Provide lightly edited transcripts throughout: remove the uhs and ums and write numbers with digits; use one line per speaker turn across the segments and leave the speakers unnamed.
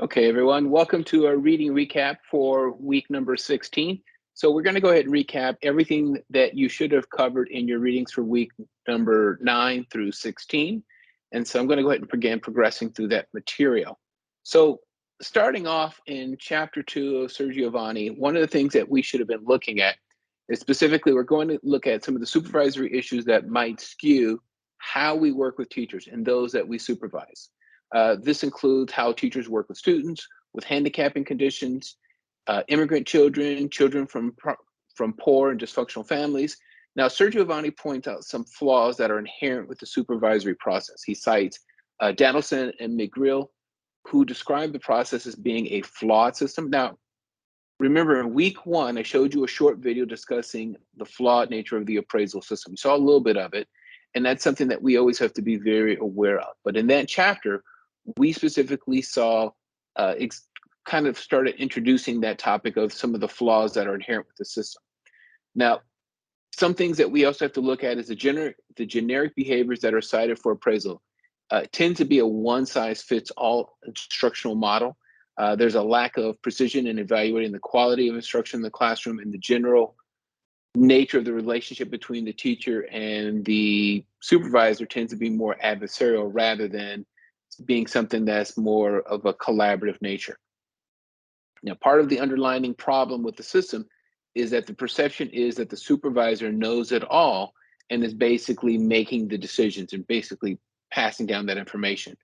Okay, everyone, welcome to our reading recap for week number 16. So we're going to go ahead and recap everything that you should have covered in your readings for week number 9 through 16. And so I'm going to go ahead and begin progressing through that material. So starting off in chapter 2 of Sir Giovanni, one of the things that we should have been looking at is specifically we're going to look at some of the supervisory issues that might skew how we work with teachers and those that we supervise. This includes how teachers work with students with handicapping conditions, immigrant children, children from poor and dysfunctional families. Now, Sir Giovanni points out some flaws that are inherent with the supervisory process. He cites Danielson and McGrill, who describe the process as being a flawed system. Now, remember in week 1, I showed you a short video discussing the flawed nature of the appraisal system. You saw a little bit of it, and that's something that we always have to be very aware of. But in that chapter, we specifically saw, kind of started introducing that topic of some of the flaws that are inherent with the system. Now, some things that we also have to look at is the generic behaviors that are cited for appraisal tend to be a one-size-fits-all instructional model. There's a lack of precision in evaluating the quality of instruction in the classroom and the general nature of the relationship between the teacher and the supervisor tends to be more adversarial rather than being something that's more of a collaborative nature. Now, part of the underlying problem with the system is that the perception is that the supervisor knows it all and is basically making the decisions and basically passing down that information,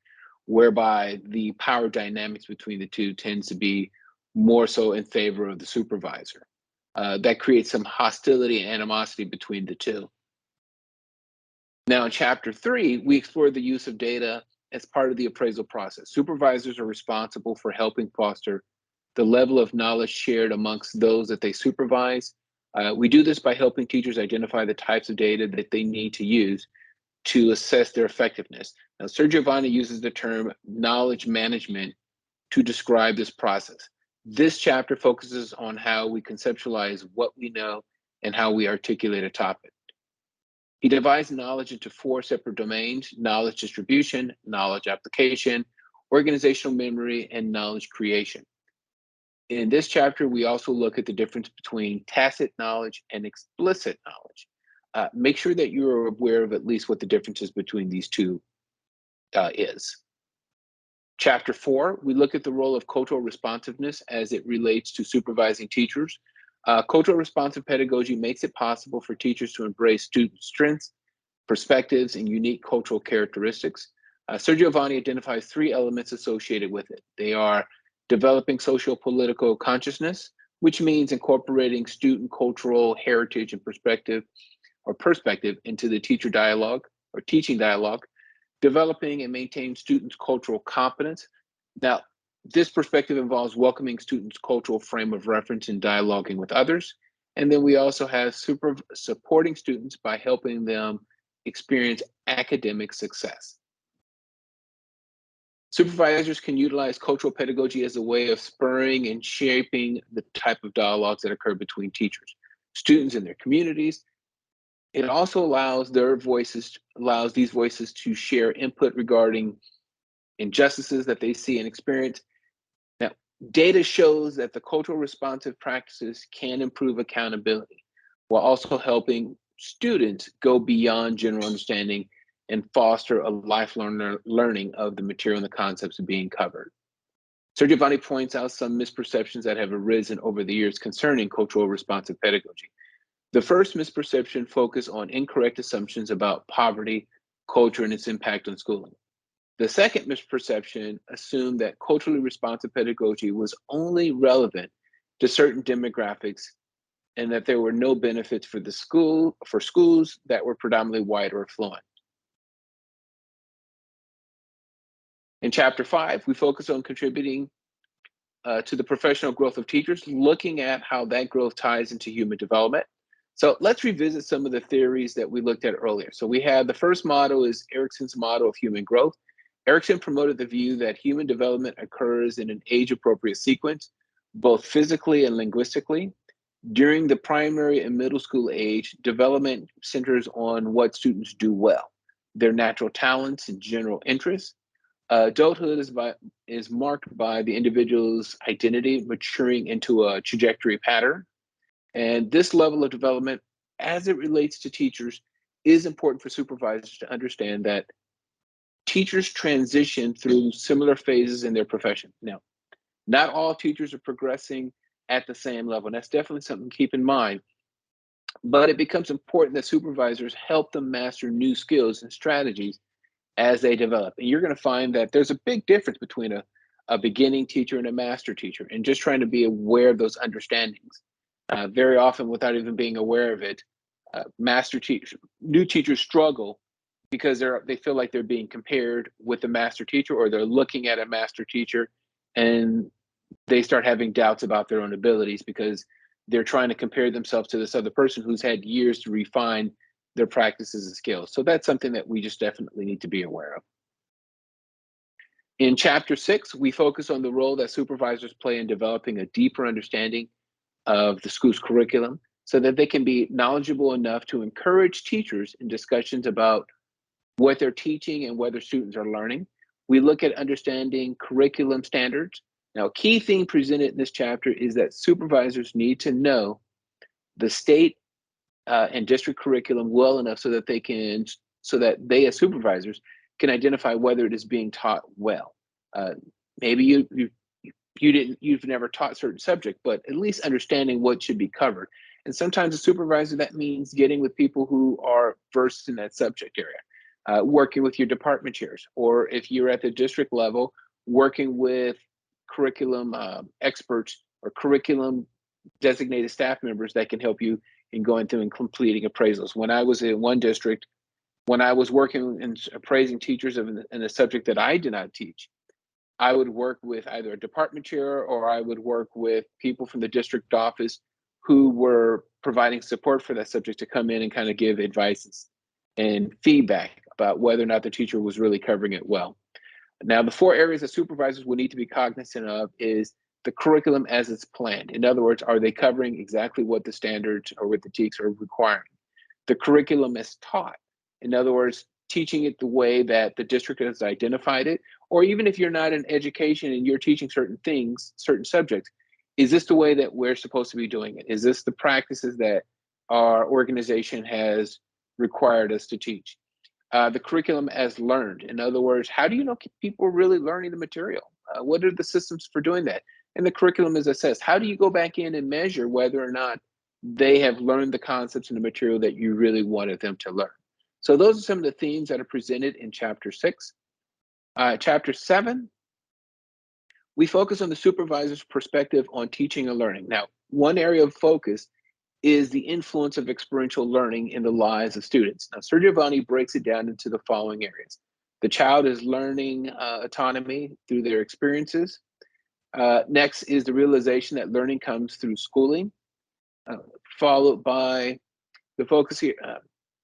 whereby the power dynamics between the two tends to be more so in favor of the supervisor. That creates some hostility and animosity between the two. Now, in chapter 3, we explore the use of data as part of the appraisal process. Supervisors are responsible for helping foster the level of knowledge shared amongst those that they supervise. We do this by helping teachers identify the types of data that they need to use to assess their effectiveness. Now, Sir Giovanni uses the term knowledge management to describe this process. This chapter focuses on how we conceptualize what we know and how we articulate a topic. He divides knowledge into 4 separate domains: knowledge distribution, knowledge application, organizational memory, and knowledge creation. In this chapter, we also look at the difference between tacit knowledge and explicit knowledge. Make sure that you're aware of at least what the differences between these two is. Chapter 4, we look at the role of cultural responsiveness as it relates to supervising teachers. Cultural responsive pedagogy makes it possible for teachers to embrace student strengths, perspectives, and unique cultural characteristics. Sir Giovanni identifies 3 elements associated with it. They are developing socio-political consciousness, which means incorporating student cultural heritage and perspective into the teacher dialogue or teaching dialogue, developing and maintaining students' cultural competence. Now, this perspective involves welcoming students' cultural frame of reference and dialoguing with others. And then we also have supporting students by helping them experience academic success. Supervisors can utilize cultural pedagogy as a way of spurring and shaping the type of dialogues that occur between teachers, students, and their communities. It also allows these voices to share input regarding injustices that they see and experience. Now, data shows that the cultural responsive practices can improve accountability while also helping students go beyond general understanding and foster a lifelong learning of the material and the concepts being covered. Sir Giovanni points out some misperceptions that have arisen over the years concerning cultural responsive pedagogy. The first misperception focused on incorrect assumptions about poverty, culture, and its impact on schooling. The second misperception assumed that culturally responsive pedagogy was only relevant to certain demographics and that there were no benefits for schools that were predominantly white or affluent. In chapter 5, we focus on contributing to the professional growth of teachers, looking at how that growth ties into human development. So let's revisit some of the theories that we looked at earlier. So we have the first model is Erikson's model of human growth. Erikson promoted the view that human development occurs in an age-appropriate sequence, both physically and linguistically. During the primary and middle school age, development centers on what students do well, their natural talents and general interests. Adulthood is marked by the individual's identity maturing into a trajectory pattern. And this level of development, as it relates to teachers, is important for supervisors to understand that teachers transition through similar phases in their profession. Now, not all teachers are progressing at the same level. And that's definitely something to keep in mind. But it becomes important that supervisors help them master new skills and strategies as they develop. And you're going to find that there's a big difference between a beginning teacher and a master teacher, and just trying to be aware of those understandings. Very often, without even being aware of it, new teachers struggle because they feel like they're being compared with the master teacher, or they're looking at a master teacher and they start having doubts about their own abilities because they're trying to compare themselves to this other person who's had years to refine their practices and skills. So that's something that we just definitely need to be aware of. In chapter 6, we focus on the role that supervisors play in developing a deeper understanding of the school's curriculum so that they can be knowledgeable enough to encourage teachers in discussions about what they're teaching and whether students are learning. We look at understanding curriculum standards. Now, a key thing presented in this chapter is that supervisors need to know the state and district curriculum well enough so that they as supervisors can identify whether it is being taught well. Maybe you've never taught certain subject, but at least understanding what should be covered. And sometimes a supervisor, that means getting with people who are versed in that subject area, working with your department chairs, or if you're at the district level, working with curriculum experts or curriculum designated staff members that can help you in going through and completing appraisals. When I was in one district, when I was working and appraising teachers in a subject that I did not teach, I would work with either a department chair or I would work with people from the district office who were providing support for that subject to come in and kind of give advice and feedback about whether or not the teacher was really covering it well. Now, the 4 areas that supervisors will need to be cognizant of is the curriculum as it's planned. In other words, are they covering exactly what the standards or what the TEKS are requiring? The curriculum as taught. In other words, teaching it the way that the district has identified it, or even if you're not in education and you're teaching certain things, certain subjects, is this the way that we're supposed to be doing it? Is this the practices that our organization has required us to teach? The curriculum as learned. In other words, how do you know people are really learning the material? What are the systems for doing that? And the curriculum is assessed. How do you go back in and measure whether or not they have learned the concepts and the material that you really wanted them to learn? So those are some of the themes that are presented in chapter 6. Chapter 7, we focus on the supervisor's perspective on teaching and learning. Now, one area of focus is the influence of experiential learning in the lives of students. Now, Sir Giovanni breaks it down into the following areas. The child is learning autonomy through their experiences. Next is the realization that learning comes through schooling, followed by the focus here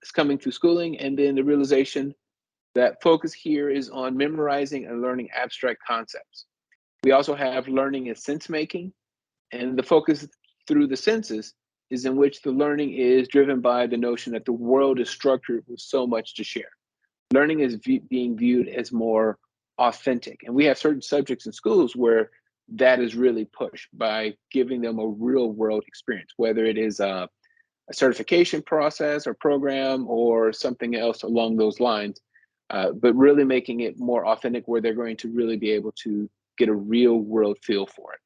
is coming through schooling, and then the realization that focus here is on memorizing and learning abstract concepts. We also have learning as sense making, and the focus through the senses is in which the learning is driven by the notion that the world is structured with so much to share. Learning is being viewed as more authentic. And we have certain subjects in schools where that is really pushed by giving them a real world experience, whether it is a certification process or program or something else along those lines, but really making it more authentic where they're going to really be able to get a real world feel for it.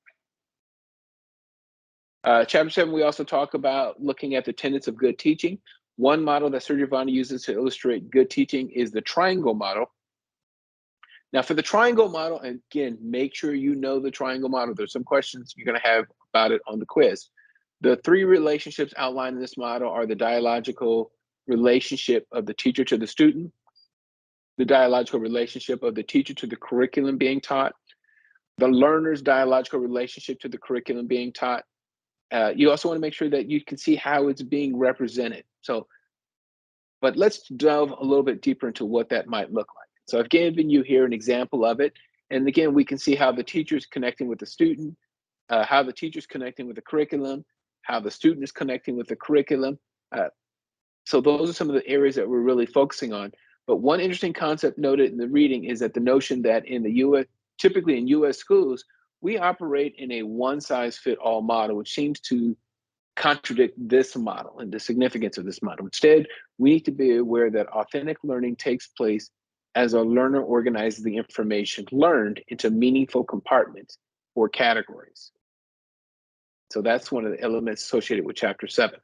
Chapter 7, we also talk about looking at the tenets of good teaching. One model that Sir Giovanni uses to illustrate good teaching is the triangle model. Now, for the triangle model, and again, make sure you know the triangle model. There's some questions you're going to have about it on the quiz. The 3 relationships outlined in this model are the dialogical relationship of the teacher to the student, the dialogical relationship of the teacher to the curriculum being taught, the learner's dialogical relationship to the curriculum being taught. You also want to make sure that you can see how it's being represented. But let's delve a little bit deeper into what that might look like. So I've given you here an example of it. And again, we can see how the teacher is connecting with the student, how the teacher is connecting with the curriculum, how the student is connecting with the curriculum. So those are some of the areas that we're really focusing on. But one interesting concept noted in the reading is that the notion that in the US, typically in US schools, we operate in a one-size-fit-all model, which seems to contradict this model and the significance of this model. Instead, we need to be aware that authentic learning takes place as a learner organizes the information learned into meaningful compartments or categories. So that's one of the elements associated with Chapter 7.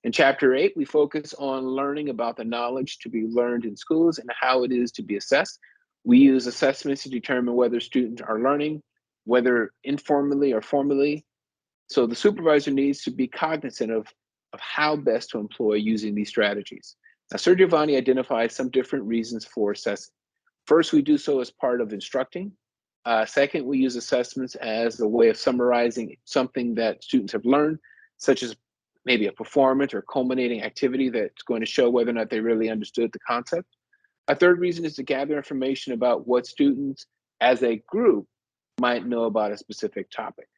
In Chapter 8, we focus on learning about the knowledge to be learned in schools and how it is to be assessed. We use assessments to determine whether students are learning, whether informally or formally. So the supervisor needs to be cognizant of how best to employ using these strategies. Now, Sir Giovanni identifies some different reasons for assessing. First, we do so as part of instructing. Second, we use assessments as a way of summarizing something that students have learned, such as maybe a performance or culminating activity that's going to show whether or not they really understood the concept. A third reason is to gather information about what students as a group might know about a specific topic.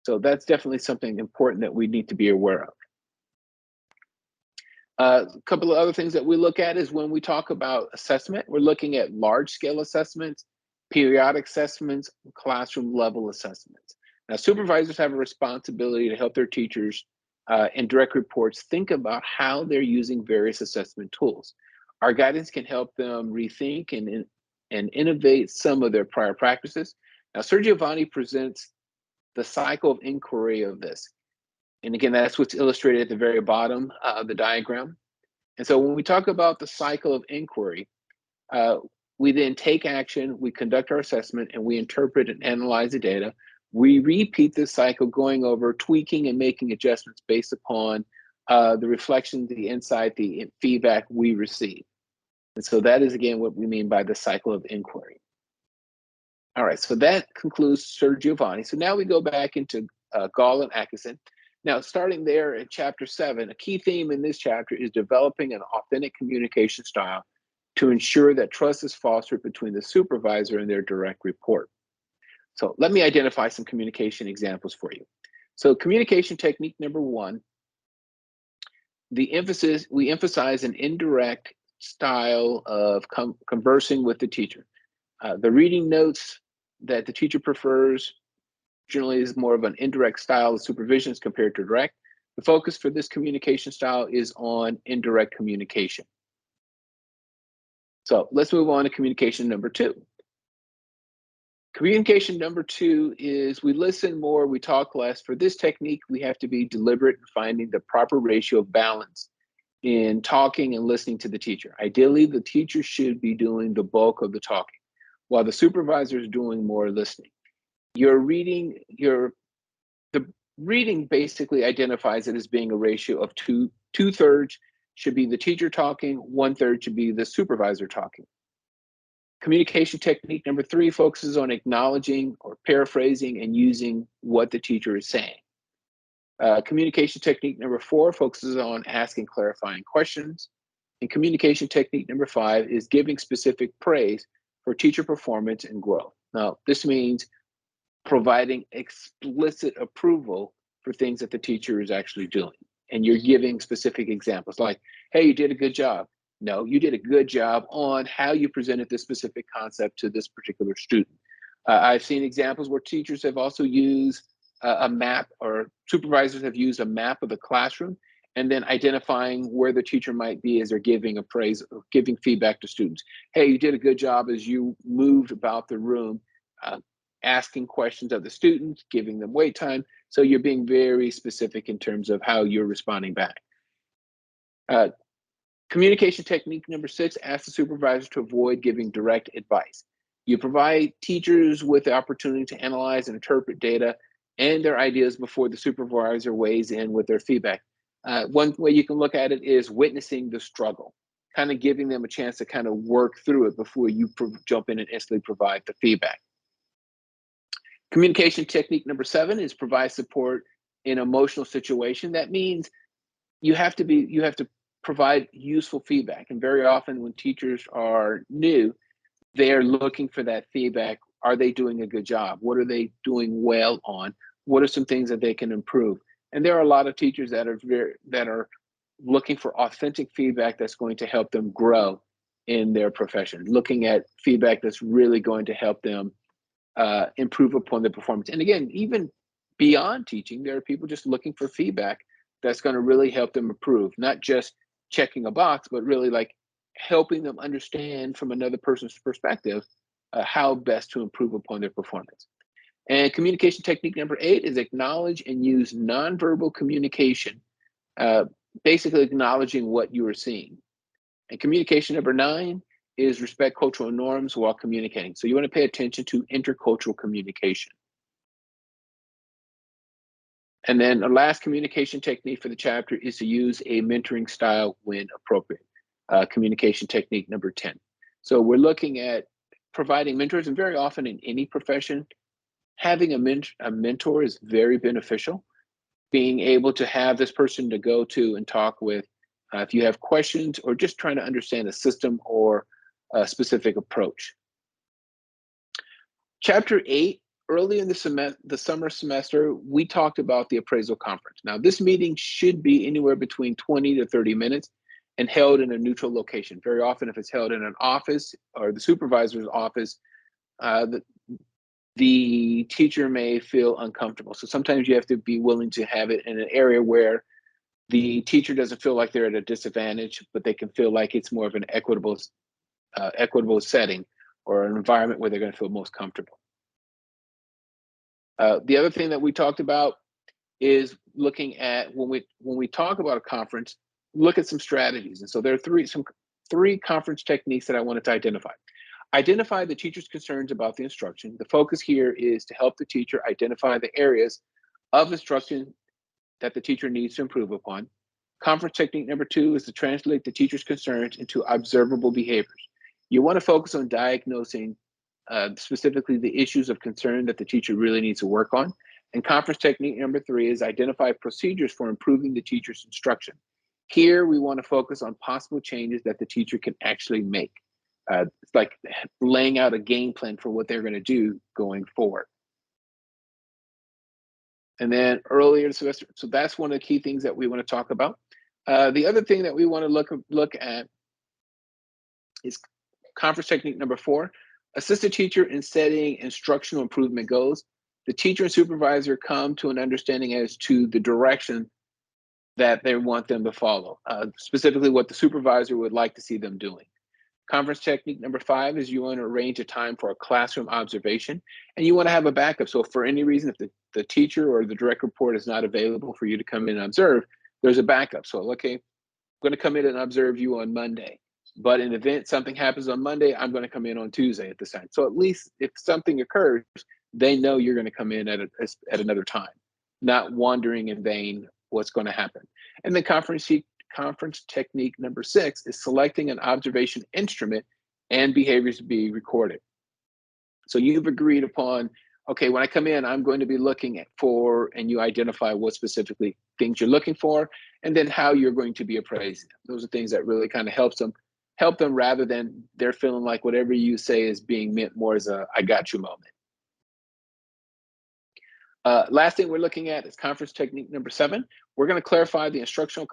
So that's definitely something important that we need to be aware of. A couple of other things that we look at is when we talk about assessment, we're looking at large scale assessments, periodic assessments, classroom level assessments. Now, supervisors have a responsibility to help their teachers and direct reports think about how they're using various assessment tools. Our guidance can help them rethink and innovate some of their prior practices. Now, Sir Giovanni presents the cycle of inquiry of this. And again, that's what's illustrated at the very bottom of the diagram. And so when we talk about the cycle of inquiry, we then take action, we conduct our assessment, and we interpret and analyze the data. We repeat this cycle, going over, tweaking, and making adjustments based upon the reflection, the insight, the feedback we receive. And so that is, again, what we mean by the cycle of inquiry. All right, so that concludes Sir Giovanni. So now we go back into Gall and Atkinson. Now, starting there in Chapter 7, a key theme in this chapter is developing an authentic communication style to ensure that trust is fostered between the supervisor and their direct report. So let me identify some communication examples for you. So communication technique number 1, we emphasize an indirect style of conversing with the teacher. The reading notes that the teacher prefers generally is more of an indirect style of supervision as compared to direct. The focus for this communication style is on indirect communication. So let's move on to communication number 2. Communication number 2 is we listen more, we talk less. For this technique, we have to be deliberate in finding the proper ratio of balance in talking and listening to the teacher. Ideally, the teacher should be doing the bulk of the talking, while the supervisor is doing more listening. The reading basically identifies it as being a ratio of two-thirds should be the teacher talking, 1/3 should be the supervisor talking. Communication technique number 3 focuses on acknowledging or paraphrasing and using what the teacher is saying. Communication technique number 4 focuses on asking clarifying questions. And communication technique number 5 is giving specific praise for teacher performance and growth. Now, this means providing explicit approval for things that the teacher is actually doing. And you're giving specific examples like, hey, you did a good job. No, you did a good job on how you presented this specific concept to this particular student. I've seen examples where teachers have also used a map, or supervisors have used a map of the classroom and then identifying where the teacher might be as they're giving appraise or giving feedback to students. Hey, you did a good job as you moved about the room, asking questions of the students, giving them wait time. So you're being very specific in terms of how you're responding back. Communication technique number 6 asks the supervisor to avoid giving direct advice. You provide teachers with the opportunity to analyze and interpret data and their ideas before the supervisor weighs in with their feedback. One way you can look at it is witnessing the struggle, kind of giving them a chance to kind of work through it before you jump in and instantly provide the feedback. Communication technique number 7 is provide support in emotional situation. That means you have to provide useful feedback. And very often when teachers are new, they're looking for that feedback. Are they doing a good job? What are they doing well on? What are some things that they can improve? And there are a lot of teachers that are looking for authentic feedback that's going to help them grow in their profession, looking at feedback that's really going to help them improve upon their performance. And again, even beyond teaching, there are people just looking for feedback that's going to really help them improve, not just checking a box, but really like helping them understand from another person's perspective how best to improve upon their performance. And communication technique number 8 is acknowledge and use nonverbal communication, uh, basically acknowledging what you are seeing. And communication number 9 is respect cultural norms while communicating. So you want to pay attention to intercultural communication. And then the last communication technique for the chapter is to use a mentoring style when appropriate. Communication technique number 10. So we're looking at providing mentors, and very often in any profession, having a mentor is very beneficial. Being able to have this person to go to and talk with if you have questions or just trying to understand a system or a specific approach. Chapter 8, early in the summer semester, we talked about the appraisal conference. Now, this meeting should be anywhere between 20 to 30 minutes and held in a neutral location. Very often, if it's held in an office or the supervisor's office, the teacher may feel uncomfortable. So sometimes you have to be willing to have it in an area where the teacher doesn't feel like they're at a disadvantage, but they can feel like it's more of an equitable setting or an environment where they're going to feel most comfortable. The other thing that we talked about is looking at when we talk about a conference, look at some strategies. And so there are three conference techniques that I wanted to identify. Identify the teacher's concerns about the instruction. The focus here is to help the teacher identify the areas of instruction that the teacher needs to improve upon. Conference technique number 2 is to translate the teacher's concerns into observable behaviors. You want to focus on diagnosing specifically the issues of concern that the teacher really needs to work on. And conference technique number 3 is identify procedures for improving the teacher's instruction. Here, we want to focus on possible changes that the teacher can actually make. It's like laying out a game plan for what they're going to do going forward. And then earlier this semester, so that's one of the key things that we want to talk about. The other thing that we want to look at is conference technique number 4. Assist the teacher in setting instructional improvement goals. The teacher and supervisor come to an understanding as to the direction that they want them to follow, specifically what the supervisor would like to see them doing. Conference technique number 5 is you want to arrange a time for a classroom observation, and you want to have a backup. So if for any reason, if the teacher or the direct report is not available for you to come in and observe, there's a backup. So, okay, I'm going to come in and observe you on Monday, but in the event something happens on Monday, I'm going to come in on Tuesday at this time. So at least if something occurs, they know you're going to come in at another time, not wandering in vain what's going to happen. And then conference technique number 6 is selecting an observation instrument and behaviors to be recorded. So you've agreed upon, okay, when I come in, I'm going to be looking for, and you identify what specifically things you're looking for, and then how you're going to be appraising them. Those are things that really kind of help them rather than they're feeling like whatever you say is being meant more as a I got you moment. Last thing we're looking at is conference technique number 7. We're going to clarify the instructional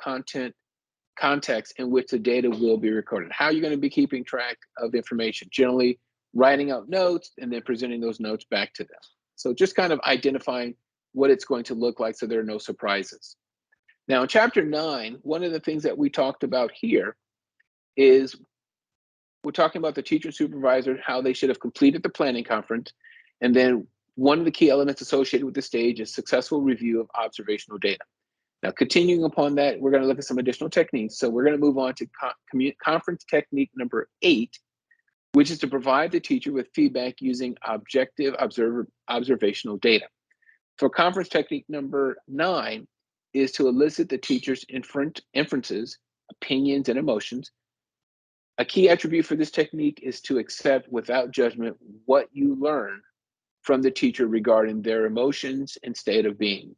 context in which the data will be recorded. How you're going to be keeping track of information, generally writing out notes and then presenting those notes back to them. So just kind of identifying what it's going to look like so there are no surprises. Now in chapter 9, one of the things that we talked about here is we're talking about the teacher and supervisor, how they should have completed the planning conference. And then one of the key elements associated with the stage is successful review of observational data. Now, continuing upon that, we're going to look at some additional techniques. So we're going to move on to conference technique number 8, which is to provide the teacher with feedback using objective observational data. For conference technique number 9 is to elicit the teacher's inferences, opinions, and emotions. A key attribute for this technique is to accept without judgment what you learn from the teacher regarding their emotions and state of being.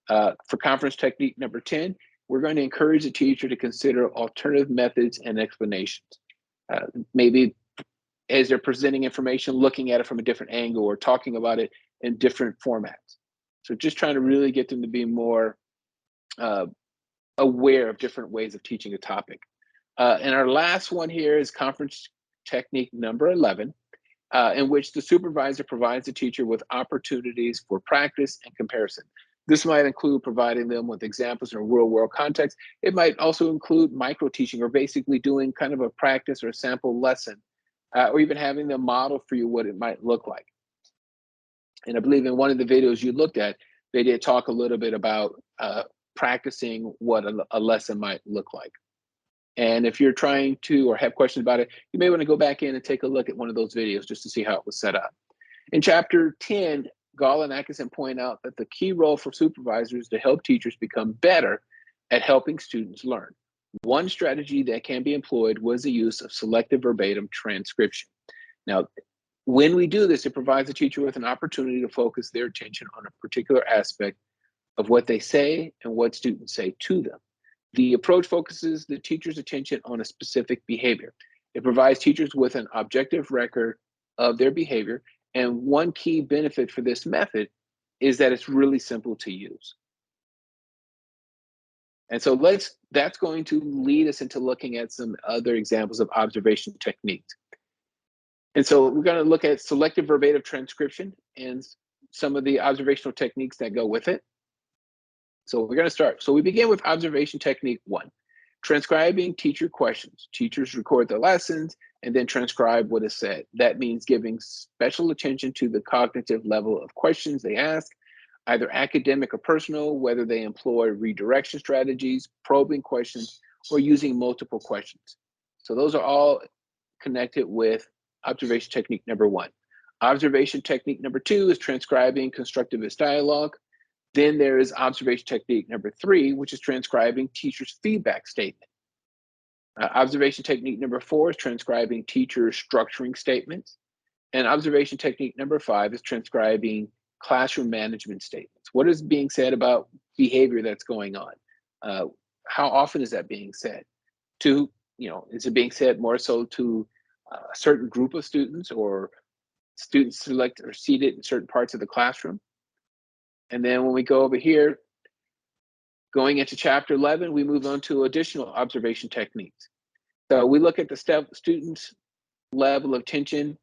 For conference technique number 10, we're going to encourage the teacher to consider alternative methods and explanations. Maybe as they're presenting information, looking at it from a different angle or talking about it in different formats. So just trying to really get them to be more aware of different ways of teaching a topic. And our last one here is conference technique number 11, in which the supervisor provides the teacher with opportunities for practice and comparison. This might include providing them with examples in a real world context. It might also include micro teaching, or basically doing kind of a practice or sample lesson, or even having them model for you what it might look like. And I believe in one of the videos you looked at, they did talk a little bit about practicing what a lesson might look like. And if you're trying to or have questions about it, you may want to go back in and take a look at one of those videos just to see how it was set up. In chapter 10, Gall and Atkinson point out that the key role for supervisors is to help teachers become better at helping students learn. One strategy that can be employed was the use of selective verbatim transcription. Now, when we do this, it provides the teacher with an opportunity to focus their attention on a particular aspect of what they say and what students say to them. The approach focuses the teacher's attention on a specific behavior. It provides teachers with an objective record of their behavior. And one key benefit for this method is that it's really simple to use. And so that's going to lead us into looking at some other examples of observation techniques. And so we're going to look at selective verbatim transcription and some of the observational techniques that go with it. So we're going to start. So we begin with observation technique 1, transcribing teacher questions. Teachers record their lessons and then transcribe what is said. That means giving special attention to the cognitive level of questions they ask, either academic or personal, whether they employ redirection strategies, probing questions, or using multiple questions. So those are all connected with observation technique number 1. Observation technique number 2 is transcribing constructivist dialogue. Then there is observation technique number 3, which is transcribing teacher's feedback statement. Observation technique number 4 is transcribing teacher's structuring statements. And observation technique number 5 is transcribing classroom management statements. What is being said about behavior that's going on? How often is that being said? Is it being said more so to a certain group of students, or students select or seated in certain parts of the classroom? And then when we go over here, going into chapter 11, we move on to additional observation techniques. So we look at the students' level of attention,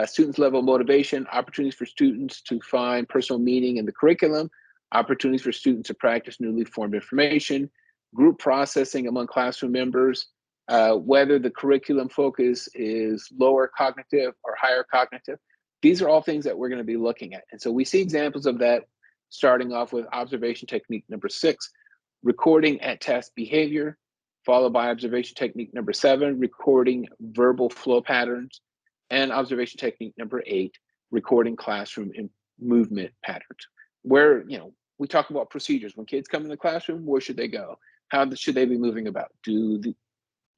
students' level of motivation, opportunities for students to find personal meaning in the curriculum, opportunities for students to practice newly formed information, group processing among classroom members, whether the curriculum focus is lower cognitive or higher cognitive. These are all things that we're going to be looking at. And so we see examples of that, starting off with observation technique number 6, recording at task behavior, followed by observation technique number 7, recording verbal flow patterns, and observation technique number 8, recording classroom and movement patterns. Where, we talk about procedures. When kids come in the classroom, where should they go? How should they be moving about? Do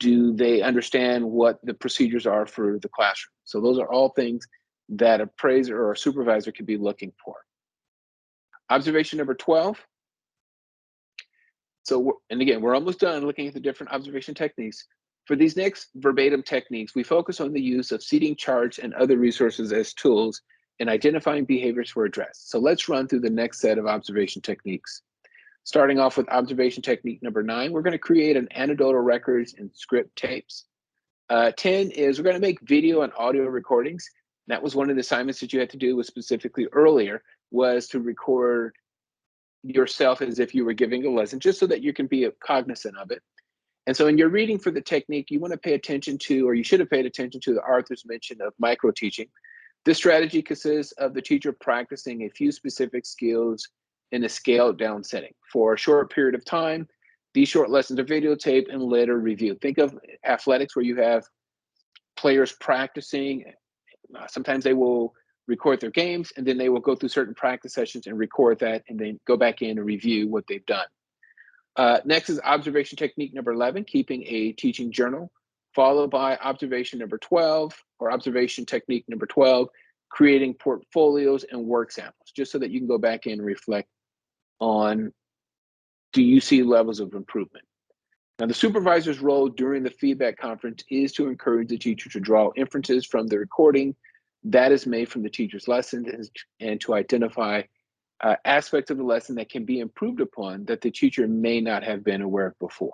they understand what the procedures are for the classroom? So those are all things that an appraiser or a supervisor could be looking for. Observation number 12. So, and again, we're almost done looking at the different observation techniques. For these next verbatim techniques, we focus on the use of seating charts and other resources as tools in identifying behaviors for address. So let's run through the next set of observation techniques. Starting off with observation technique number 9, we're going to create an anecdotal records and script tapes. 10 is we're going to make video and audio recordings. That was one of the assignments that you had to do, was specifically earlier, was to record yourself as if you were giving a lesson, just so that you can be cognizant of it. And so in your reading for the technique, you want to pay attention to, or you should have paid attention to, the author's mention of micro teaching. This strategy consists of the teacher practicing a few specific skills in a scaled down setting for a short period of time. These short lessons are videotaped and later reviewed. Think of athletics where you have players practicing. Sometimes they will record their games, and then they will go through certain practice sessions and record that, and then go back in and review what they've done. Next is observation technique number 11, keeping a teaching journal, followed by observation number 12, or observation technique number 12, creating portfolios and work samples, just so that you can go back in and reflect on, do you see levels of improvement? Now, the supervisor's role during the feedback conference is to encourage the teacher to draw inferences from the recording that is made from the teacher's lessons, and to identify aspects of the lesson that can be improved upon that the teacher may not have been aware of before.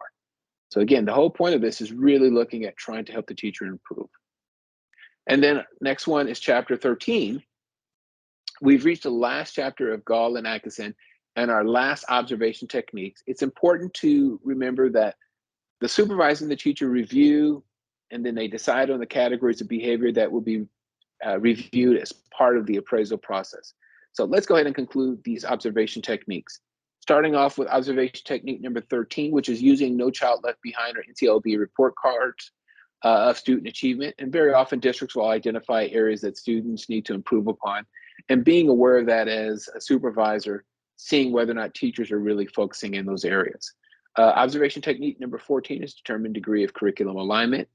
So again, the whole point of this is really looking at trying to help the teacher improve. And then next one is chapter 13. We've reached the last chapter of Gall and Atkinson and our last observation techniques. It's important to remember that the supervisor and the teacher review, and then they decide on the categories of behavior that will be reviewed as part of the appraisal process. So let's go ahead and conclude these observation techniques. Starting off with observation technique number 13, which is using No Child Left Behind or NCLB report cards of student achievement. And very often districts will identify areas that students need to improve upon. And being aware of that as a supervisor, seeing whether or not teachers are really focusing in those areas. Observation technique number 14 is determine degree of curriculum alignment.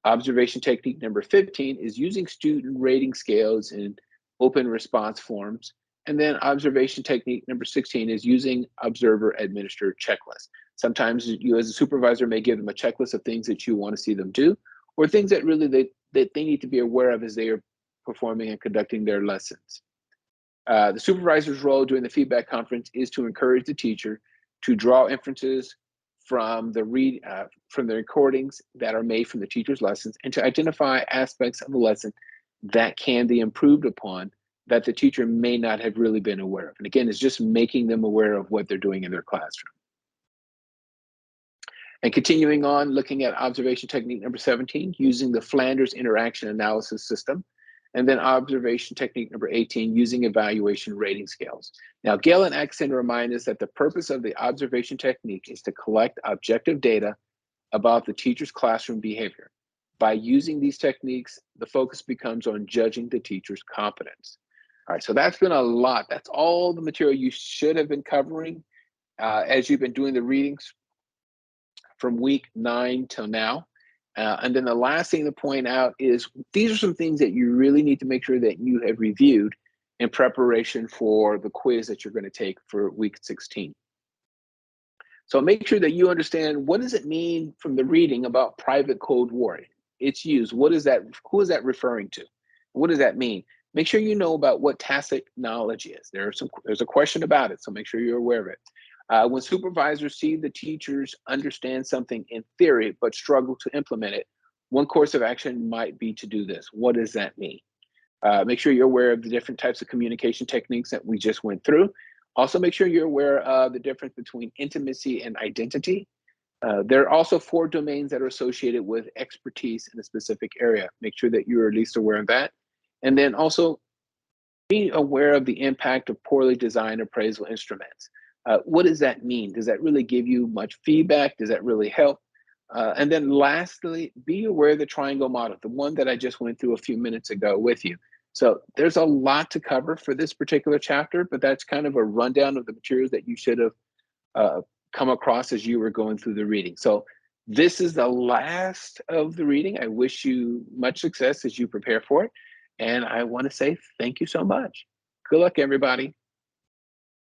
Observation technique number 15 is using student rating scales in open response forms. And then observation technique number 16 is using observer administered checklists. Sometimes you as a supervisor may give them a checklist of things that you want to see them do, or things that really that they need to be aware of as they are performing and conducting their lessons. The supervisor's role during the feedback conference is to encourage the teacher to draw inferences from the recordings that are made from the teacher's lessons, and to identify aspects of the lesson that can be improved upon that the teacher may not have really been aware of. And again, it's just making them aware of what they're doing in their classroom. And continuing on, looking at observation technique number 17, using the Flanders interaction analysis system. And then observation technique number 18, using evaluation rating scales. Now, Gale and Atkinson remind us that the purpose of the observation technique is to collect objective data about the teacher's classroom behavior. By using these techniques, the focus becomes on judging the teacher's competence. All right, so that's been a lot. That's all the material you should have been covering as you've been doing the readings from week 9 till now. And then the last thing to point out is these are some things that you really need to make sure that you have reviewed in preparation for the quiz that you're going to take for week 16. So make sure that you understand, what does it mean from the reading about private Cold War? It's used. What is that? Who is that referring to? What does that mean? Make sure you know about what tacit knowledge is. There's a question about it, so make sure you're aware of it. When supervisors see the teachers understand something in theory but struggle to implement it, one course of action might be to do this. What does that mean? Make sure you're aware of the different types of communication techniques that we just went through. Also, make sure you're aware of the difference between intimacy and identity. There are also 4 domains that are associated with expertise in a specific area. Make sure that you're at least aware of that. And then also be aware of the impact of poorly designed appraisal instruments. What does that mean? Does that really give you much feedback? Does that really help? And then lastly, be aware of the triangle model, the one that I just went through a few minutes ago with you. So there's a lot to cover for this particular chapter, but that's kind of a rundown of the materials that you should have come across as you were going through the reading. So this is the last of the reading. I wish you much success as you prepare for it. And I want to say thank you so much. Good luck, everybody.